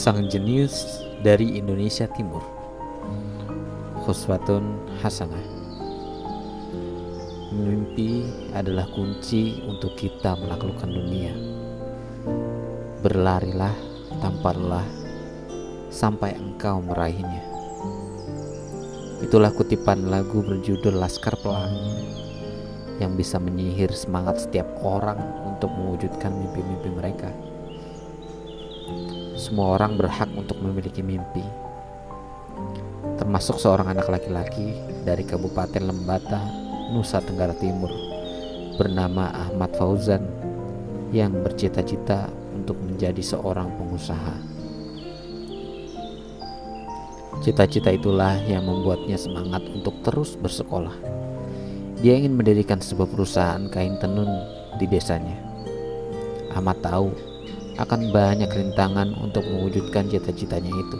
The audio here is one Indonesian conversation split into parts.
Sang jenius dari Indonesia Timur, Khuswatun Hasanah. Mimpi adalah kunci untuk kita menaklukkan dunia. Berlarilah tanpa lelah sampai engkau meraihnya. Itulah kutipan lagu berjudul Laskar Pelangi yang bisa menyihir semangat setiap orang untuk mewujudkan mimpi-mimpi mereka. Semua orang berhak untuk memiliki mimpi, termasuk seorang anak laki-laki dari Kabupaten Lembata, Nusa Tenggara Timur, bernama Ahmad Fauzan yang bercita-cita untuk menjadi seorang pengusaha. Cita-cita itulah yang membuatnya semangat untuk terus bersekolah. Dia ingin mendirikan sebuah perusahaan kain tenun di desanya. Ahmad tahu akan banyak rintangan untuk mewujudkan cita-citanya itu.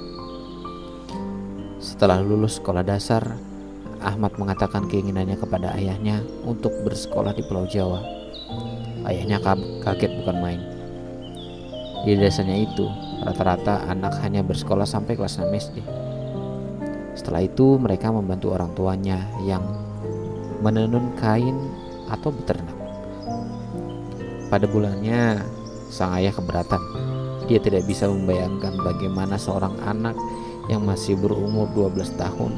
Setelah lulus sekolah dasar, Ahmad mengatakan keinginannya kepada ayahnya untuk bersekolah di Pulau Jawa. Ayahnya kaget bukan main. Di desanya itu, rata-rata anak hanya bersekolah sampai kelas 6 SD. Setelah itu, mereka membantu orang tuanya yang menenun kain atau beternak. Pada bulannya, sang ayah keberatan. Dia tidak bisa membayangkan bagaimana seorang anak yang masih berumur 12 tahun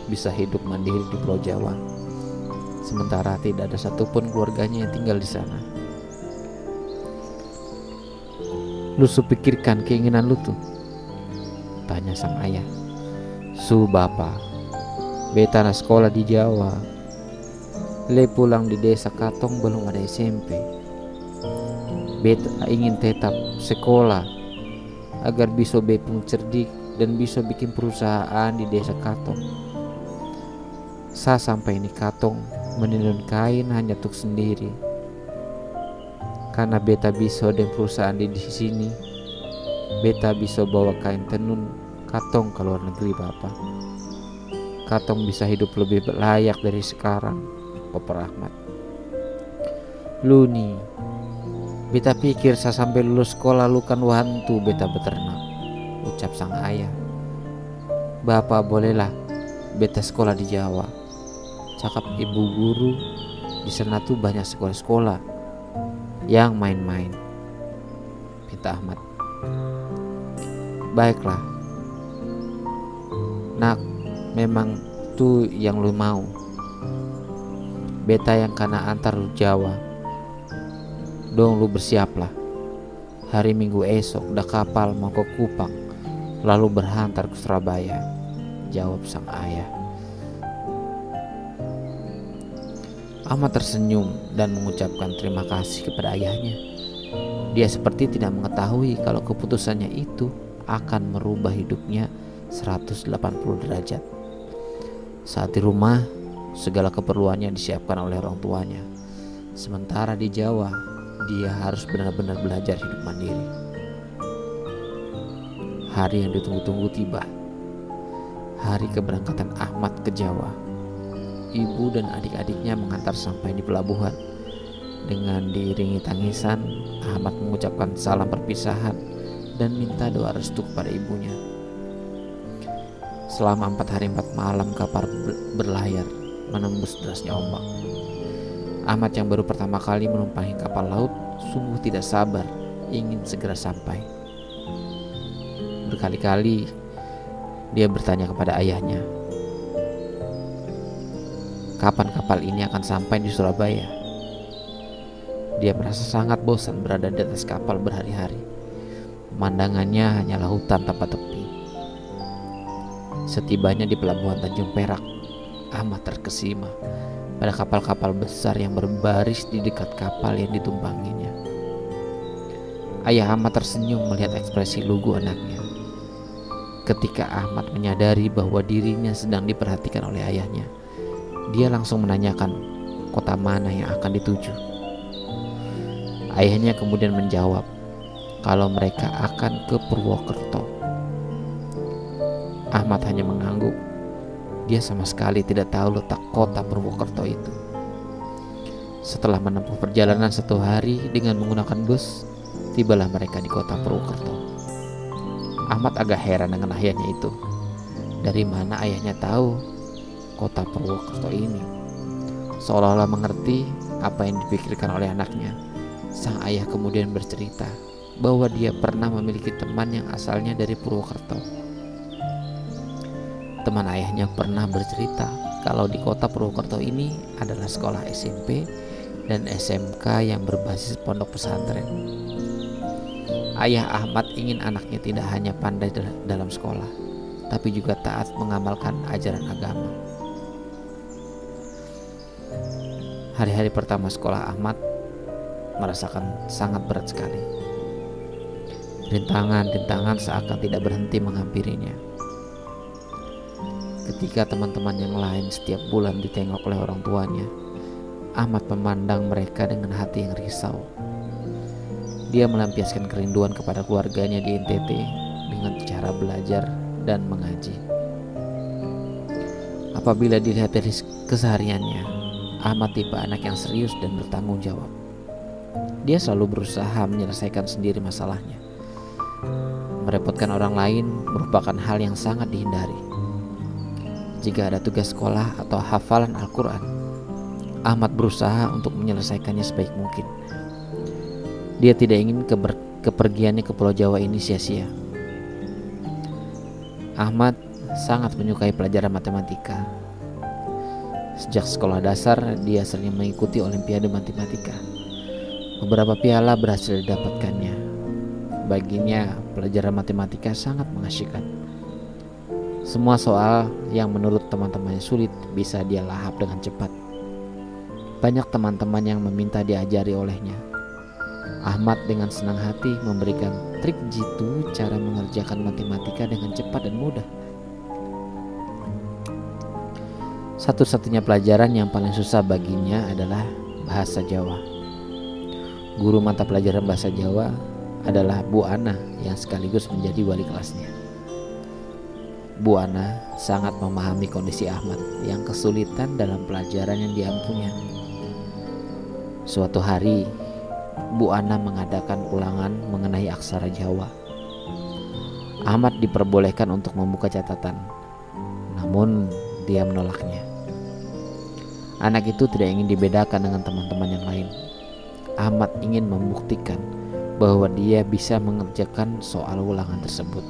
bisa hidup mandiri di Pulau Jawa, sementara tidak ada satupun keluarganya yang tinggal di sana. "Lu pikirkan keinginan lu tuh?" tanya sang ayah. "Su bapa, beta na sekolah di Jawa. Le pulang di desa Katong belum ada SMP. Beta ingin tetap sekolah agar bisa bepung cerdik dan bisa bikin perusahaan di desa Katong. Sa sampai ini Katong menenun kain hanya untuk sendiri. Karena beta bisa dan perusahaan di sini, beta bisa bawa kain tenun Katong ke luar negeri Bapak. Katong bisa hidup lebih layak dari sekarang, Bapak Ahmad. Lu nih, beta pikir saya sampai lulus sekolah lu kan wantu beta beternak," ucap sang ayah. "Bapak bolehlah beta sekolah di Jawa," cakap ibu guru. "Di sana tuh banyak sekolah-sekolah yang main-main," pinta Ahmad. "Baiklah, nak, memang tuh yang lu mau. Beta yang kana antar lu Jawa. Dong lu bersiaplah. Hari Minggu esok udah kapal mau ke Kupang, lalu berhantar ke Surabaya," jawab sang ayah. Ahmad tersenyum dan mengucapkan terima kasih kepada ayahnya. Dia seperti tidak mengetahui kalau keputusannya itu akan merubah hidupnya 180 derajat. Saat di rumah, segala keperluannya disiapkan oleh orang tuanya. Sementara di Jawa, dia harus benar-benar belajar hidup mandiri. Hari yang ditunggu-tunggu tiba. Hari keberangkatan Ahmad ke Jawa. Ibu dan adik-adiknya mengantar sampai di pelabuhan. Dengan diiringi tangisan, Ahmad mengucapkan salam perpisahan dan minta doa restu kepada ibunya. Selama 4 hari 4 malam kapal berlayar menembus derasnya ombak. Ahmad yang baru pertama kali menumpangi kapal laut sungguh tidak sabar ingin segera sampai. Berkali-kali dia bertanya kepada ayahnya, kapan kapal ini akan sampai di Surabaya. Dia merasa sangat bosan berada di atas kapal berhari-hari. Pemandangannya hanyalah hutan tanpa tepi. Setibanya di pelabuhan Tanjung Perak, Ahmad terkesima pada kapal-kapal besar yang berbaris di dekat kapal yang ditumpanginya. Ayah Ahmad tersenyum melihat ekspresi lugu anaknya. Ketika Ahmad menyadari bahwa dirinya sedang diperhatikan oleh ayahnya, dia langsung menanyakan kota mana yang akan dituju. Ayahnya kemudian menjawab kalau mereka akan ke Purwokerto. Ahmad hanya mengangguk. Dia sama sekali tidak tahu letak kota Purwokerto itu. Setelah menempuh perjalanan 1 hari dengan menggunakan bus, tibalah mereka di kota Purwokerto. Ahmad agak heran dengan ayahnya itu. Dari mana ayahnya tahu kota Purwokerto ini? Seolah-olah mengerti apa yang dipikirkan oleh anaknya. Sang ayah kemudian bercerita bahwa dia pernah memiliki teman yang asalnya dari Purwokerto. Teman ayahnya pernah bercerita kalau di kota Purwokerto ini adalah sekolah SMP dan SMK yang berbasis pondok pesantren. Ayah Ahmad ingin anaknya tidak hanya pandai dalam sekolah, tapi juga taat mengamalkan ajaran agama. Hari-hari pertama sekolah Ahmad merasakan sangat berat sekali. Rintangan-rintangan seakan tidak berhenti menghampirinya. Ketika teman-teman yang lain setiap bulan ditengok oleh orang tuanya, Ahmad memandang mereka dengan hati yang risau. Dia melampiaskan kerinduan kepada keluarganya di NTT dengan cara belajar dan mengaji. Apabila dilihat dari kesehariannya, Ahmad tipe anak yang serius dan bertanggung jawab. Dia selalu berusaha menyelesaikan sendiri masalahnya. Merepotkan orang lain merupakan hal yang sangat dihindari. Jika ada tugas sekolah atau hafalan Al-Quran, Ahmad berusaha untuk menyelesaikannya sebaik mungkin. Dia tidak ingin kepergiannya ke Pulau Jawa ini sia-sia. Ahmad sangat menyukai pelajaran matematika. Sejak sekolah dasar, dia sering mengikuti Olimpiade Matematika. Beberapa piala berhasil didapatkannya. Baginya, pelajaran matematika sangat mengasyikkan. Semua soal yang menurut teman-temannya sulit bisa dia lahap dengan cepat. Banyak teman-teman yang meminta diajari olehnya. Ahmad dengan senang hati memberikan trik jitu cara mengerjakan matematika dengan cepat dan mudah. Satu-satunya pelajaran yang paling susah baginya adalah bahasa Jawa. Guru mata pelajaran bahasa Jawa adalah Bu Ana yang sekaligus menjadi wali kelasnya. Bu Ana sangat memahami kondisi Ahmad yang kesulitan dalam pelajaran yang diampunya. Suatu hari, Bu Ana mengadakan ulangan mengenai aksara Jawa. Ahmad diperbolehkan untuk membuka catatan, namun dia menolaknya. Anak itu tidak ingin dibedakan dengan teman-teman yang lain. Ahmad ingin membuktikan bahwa dia bisa mengerjakan soal ulangan tersebut.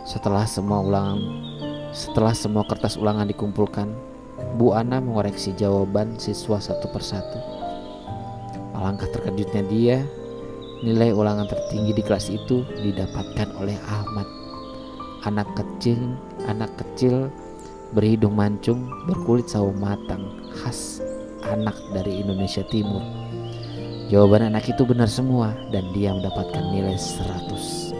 Setelah semua kertas ulangan dikumpulkan, Bu Ana mengoreksi jawaban siswa satu persatu. Alangkah terkejutnya dia, nilai ulangan tertinggi di kelas itu didapatkan oleh Ahmad. Anak kecil berhidung mancung, berkulit sawo matang, khas anak dari Indonesia Timur. Jawaban anak itu benar semua dan dia mendapatkan nilai 100.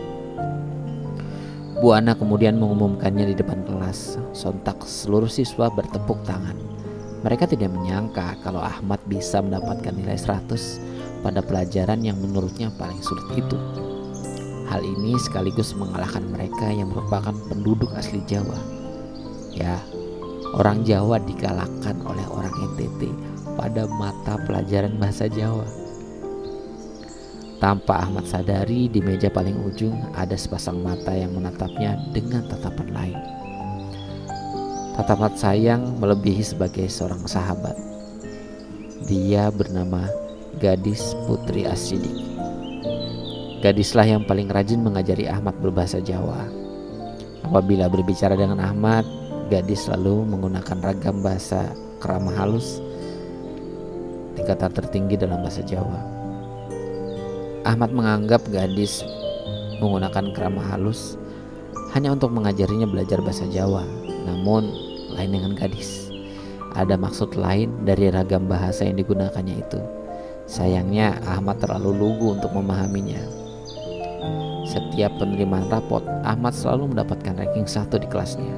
Bu Ana kemudian mengumumkannya di depan kelas. Sontak seluruh siswa bertepuk tangan. Mereka tidak menyangka kalau Ahmad bisa mendapatkan nilai 100 pada pelajaran yang menurutnya paling sulit itu. Hal ini sekaligus mengalahkan mereka yang merupakan penduduk asli Jawa. Ya, orang Jawa dikalahkan oleh orang NTT pada mata pelajaran bahasa Jawa. Tanpa Ahmad sadari, di meja paling ujung ada sepasang mata yang menatapnya dengan tatapan lain. Tatapan sayang melebihi sebagai seorang sahabat. Dia bernama Gadis Putri As-Siddiq. Gadislah yang paling rajin mengajari Ahmad berbahasa Jawa. Apabila berbicara dengan Ahmad, Gadis selalu menggunakan ragam bahasa krama halus tingkatan tertinggi dalam bahasa Jawa. Ahmad menganggap Gadis menggunakan krama halus hanya untuk mengajarinya belajar bahasa Jawa. Namun lain dengan Gadis, ada maksud lain dari ragam bahasa yang digunakannya itu. Sayangnya Ahmad terlalu lugu untuk memahaminya. Setiap penerimaan rapot, Ahmad selalu mendapatkan ranking 1 di kelasnya.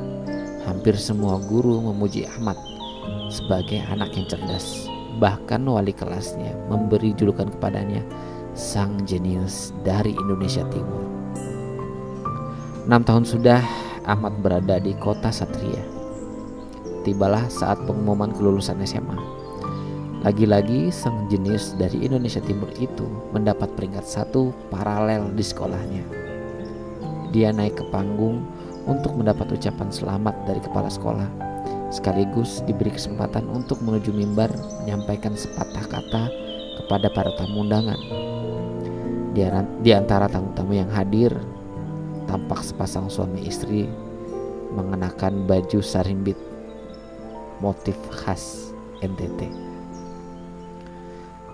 Hampir semua guru memuji Ahmad sebagai anak yang cerdas. Bahkan wali kelasnya memberi julukan kepadanya sang jenius dari Indonesia Timur. 6 tahun sudah Ahmad berada di kota Satria. Tibalah saat pengumuman kelulusan SMA. Lagi-lagi sang jenius dari Indonesia Timur itu mendapat peringkat 1 paralel di sekolahnya. Dia naik ke panggung untuk mendapat ucapan selamat dari kepala sekolah, sekaligus diberi kesempatan untuk menuju mimbar menyampaikan sepatah kata kepada para tamu undangan. Di antara tamu-tamu yang hadir, tampak sepasang suami istri mengenakan baju sarimbit motif khas NTT.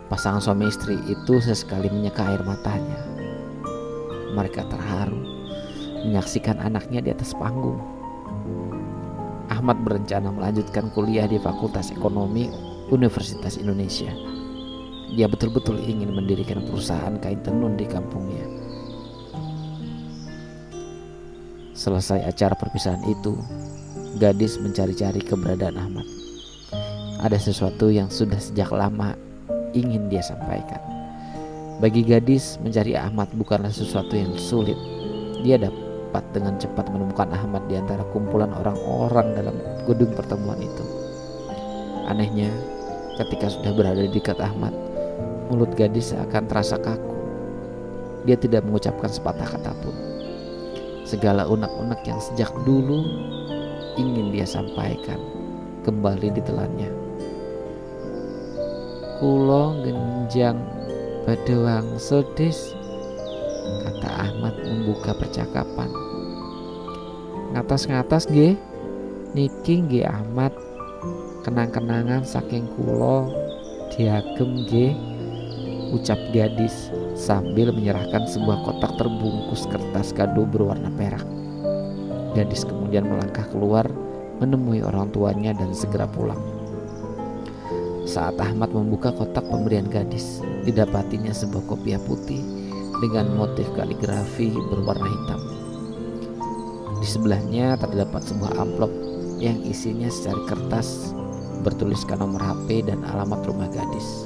Pasangan suami istri itu sesekali menyeka air matanya. Mereka terharu menyaksikan anaknya di atas panggung. Ahmad berencana melanjutkan kuliah di Fakultas Ekonomi Universitas Indonesia. Dia betul-betul ingin mendirikan perusahaan kain tenun di kampungnya. Selesai acara perpisahan itu, gadis mencari-cari keberadaan Ahmad. Ada sesuatu yang sudah sejak lama ingin dia sampaikan. Bagi gadis, mencari Ahmad bukanlah sesuatu yang sulit. Dia dapat dengan cepat menemukan Ahmad di antara kumpulan orang-orang dalam gedung pertemuan itu. Anehnya, ketika sudah berada di dekat Ahmad, mulut gadis akan terasa kaku. Dia tidak mengucapkan sepatah kata pun. Segala unek-unek yang sejak dulu ingin dia sampaikan kembali ditelannya. Kulo genjang badhe wangsul Dis, kata Ahmad membuka percakapan. Ngatos-ngatos nggih, niki nggih Ahmad, kenang-kenangan saking kulo diagem nggih, ucap gadis sambil menyerahkan sebuah kotak terbungkus kertas kado berwarna perak. Gadis kemudian melangkah keluar menemui orang tuanya dan segera pulang. Saat Ahmad membuka kotak pemberian gadis, didapatinya sebuah kopiah putih dengan motif kaligrafi berwarna hitam. Di sebelahnya terdapat sebuah amplop yang isinya secari kertas bertuliskan nomor HP dan alamat rumah gadis.